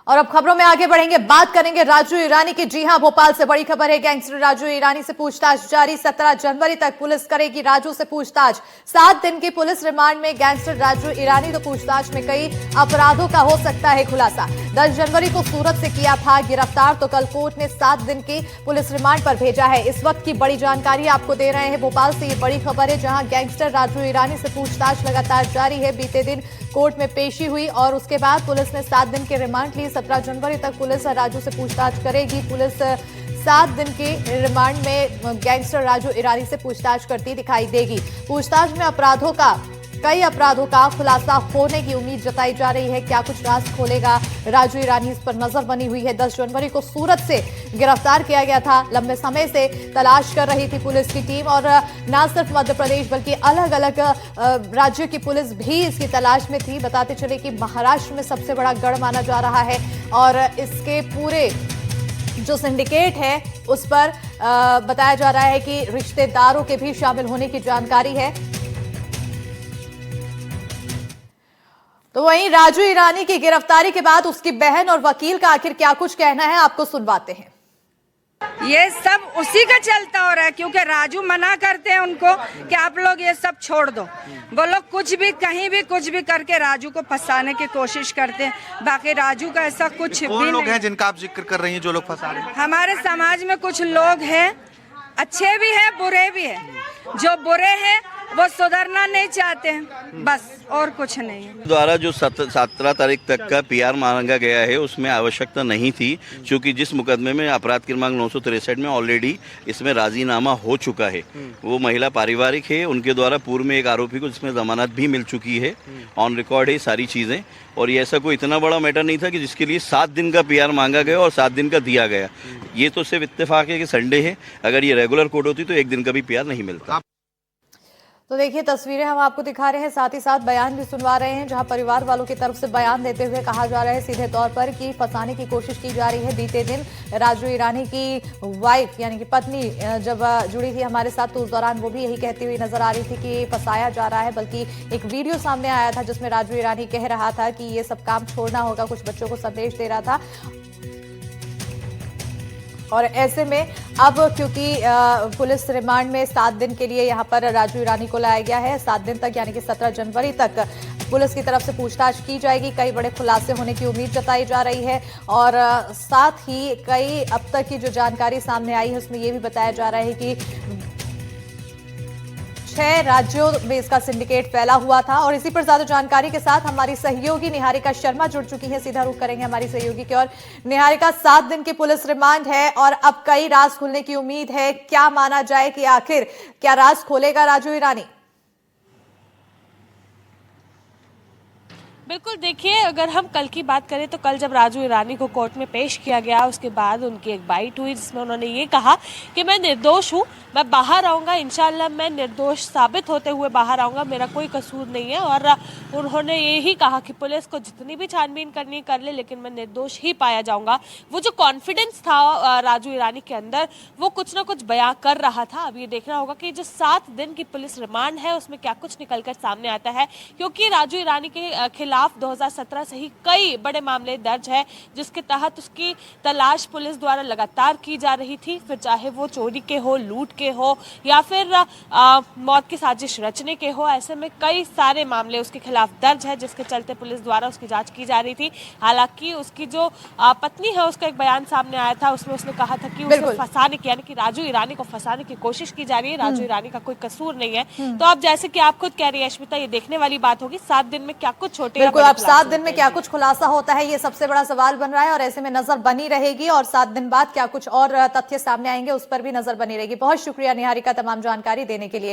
और अब खबरों में आगे बढ़ेंगे, बात करेंगे राजू ईरानी की। जी हां, भोपाल से बड़ी खबर है। गैंगस्टर राजू ईरानी से पूछताछ जारी। 17 जनवरी तक पुलिस करेगी राजू से पूछताछ। 7 दिन की पुलिस रिमांड में गैंगस्टर राजू ईरानी। तो पूछताछ में कई अपराधों का हो सकता है खुलासा। 10 जनवरी को सूरत से किया था गिरफ्तार, तो कल कोर्ट ने 7 दिन की पुलिस रिमांड पर भेजा है। इस वक्त की बड़ी जानकारी आपको दे रहे हैं। भोपाल से ये बड़ी खबर है, जहां गैंगस्टर राजू ईरानी से पूछताछ लगातार जारी है। बीते दिन कोर्ट में पेशी हुई और उसके बाद पुलिस ने 7 दिन की रिमांड ली। 17 जनवरी तक पुलिस राजू से पूछताछ करेगी। पुलिस 7 दिन की रिमांड में गैंगस्टर राजू ईरानी से पूछताछ करती दिखाई देगी। पूछताछ में कई अपराधों का खुलासा होने की उम्मीद जताई जा रही है। क्या कुछ राज खोलेगा राजू ईरानी, इस पर नजर बनी हुई है। 10 जनवरी को सूरत से गिरफ्तार किया गया था। लंबे समय से तलाश कर रही थी पुलिस की टीम, और न सिर्फ मध्य प्रदेश बल्कि अलग अलग राज्यों की पुलिस भी इसकी तलाश में थी। बताते चले कि महाराष्ट्र में सबसे बड़ा गढ़ माना जा रहा है, और इसके पूरे जो सिंडिकेट है उस पर बताया जा रहा है कि रिश्तेदारों के भी शामिल होने की जानकारी है। तो वहीं राजू ईरानी की गिरफ्तारी के बाद उसकी बहन और वकील का आखिर क्या कुछ कहना है, आपको सुनवाते हैं। ये सब उसी का चलता हो रहा है, क्योंकि राजू मना करते हैं उनको कि आप लोग ये सब छोड़ दो। वो लोग कुछ भी कहीं भी कुछ भी करके राजू को फंसाने की कोशिश करते हैं। बाकी राजू का ऐसा कुछ भी नहीं। लोग हैं जिनका आप जिक्र कर रही हैं जो लोग फंसा रहे हैं? हमारे समाज में कुछ लोग हैं, अच्छे भी हैं बुरे भी हैं। जो बुरे हैं वो सुधरना नहीं चाहते हैं, बस और कुछ नहीं है। द्वारा जो 17 तारीख तक का पीआर मांगा गया है उसमें आवश्यकता नहीं थी, क्योंकि जिस मुकदमे में अपराध क्रमांक 963 में ऑलरेडी इसमें राजीनामा हो चुका है। वो महिला पारिवारिक है, उनके द्वारा पूर्व में एक आरोपी को जिसमें जमानत भी मिल चुकी है, ऑन रिकॉर्ड है सारी चीज़ें। और ये ऐसा कोई इतना बड़ा मैटर नहीं था कि जिसके लिए 7 दिन का पीआर मांगा गया और 7 दिन का दिया गया। ये तो सिर्फ इत्तेफाक है कि संडे है, अगर ये रेगुलर कोर्ट होती तो 1 दिन का भी पीआर नहीं मिलता। तो देखिए, तस्वीरें हम आपको दिखा रहे हैं, साथ ही साथ बयान भी सुनवा रहे हैं, जहां परिवार वालों की तरफ से बयान देते हुए कहा जा रहा है सीधे तौर पर कि फंसाने की कोशिश की जा रही है। बीते दिन राजू ईरानी की वाइफ यानी कि पत्नी जब जुड़ी थी हमारे साथ, तो उस दौरान वो भी यही कहती हुई नजर आ रही थी कि फंसाया जा रहा है। बल्कि एक वीडियो सामने आया था जिसमें राजू ईरानी कह रहा था कि ये सब काम छोड़ना होगा, कुछ बच्चों को संदेश दे रहा था। और ऐसे में अब क्योंकि पुलिस रिमांड में 7 दिन के लिए यहां पर राजू ईरानी को लाया गया है, 7 दिन तक यानी कि 17 जनवरी तक पुलिस की तरफ से पूछताछ की जाएगी। कई बड़े खुलासे होने की उम्मीद जताई जा रही है, और साथ ही कई अब तक की जो जानकारी सामने आई है उसमें यह भी बताया जा रहा है कि 6 राज्यों में इसका सिंडिकेट फैला हुआ था। और इसी पर ज्यादा जानकारी के साथ हमारी सहयोगी निहारिका शर्मा जुड़ चुकी है। सीधा रुख करेंगे हमारी सहयोगी की ओर। निहारिका, 7 दिन की पुलिस रिमांड है और अब कई राज खुलने की उम्मीद है। क्या माना जाए कि आखिर क्या राज खोलेगा राजू ईरानी? बिल्कुल, देखिए, अगर हम कल की बात करें तो कल जब राजू ईरानी को कोर्ट में पेश किया गया, उसके बाद उनकी एक बाइट हुई जिसमें उन्होंने ये कहा कि मैं निर्दोष हूँ, मैं बाहर आऊँगा, इंशाल्लाह मैं निर्दोष साबित होते हुए बाहर आऊँगा, मेरा कोई कसूर नहीं है। और उन्होंने यही कहा कि पुलिस को जितनी भी छानबीन करनी कर ले, लेकिन मैं निर्दोष ही पाया जाऊँगा। वो जो कॉन्फिडेंस था राजू ईरानी के अंदर, वो कुछ ना कुछ बयां कर रहा था। अब ये देखना होगा कि जो 7 दिन की पुलिस रिमांड है उसमें क्या कुछ निकल कर सामने आता है, क्योंकि राजू ईरानी के खिलाफ 2017 से ही कई बड़े मामले दर्ज है, जिसके तहत उसकी तलाश पुलिस द्वारा लगातार की जा रही थी। फिर चाहे वो चोरी के हो, लूट के हो, या फिर मौत की साजिश रचने के हो, ऐसे में कई सारे मामले उसके खिलाफ दर्ज है, जिसके चलते पुलिस द्वारा उसकी जांच की जा रही थी। हालांकि उसकी जो पत्नी है, उसका एक बयान सामने आया था, उसमें उसने कहा था कि उसे फंसाने की, यानी कि राजू ईरानी को फंसाने की कोशिश की जा रही है। राजू ईरानी का कोई कसूर नहीं है। तो अब जैसे कि आप खुद कह रही है अश्मिता, ये देखने वाली बात होगी 7 दिन में क्या कुछ छोटे। बिल्कुल, अब 7 दिन में क्या कुछ खुलासा होता है, ये सबसे बड़ा सवाल बन रहा है, और ऐसे में नजर बनी रहेगी। और 7 दिन बाद क्या कुछ और तथ्य सामने आएंगे, उस पर भी नजर बनी रहेगी। बहुत शुक्रिया निहारिका तमाम जानकारी देने के लिए।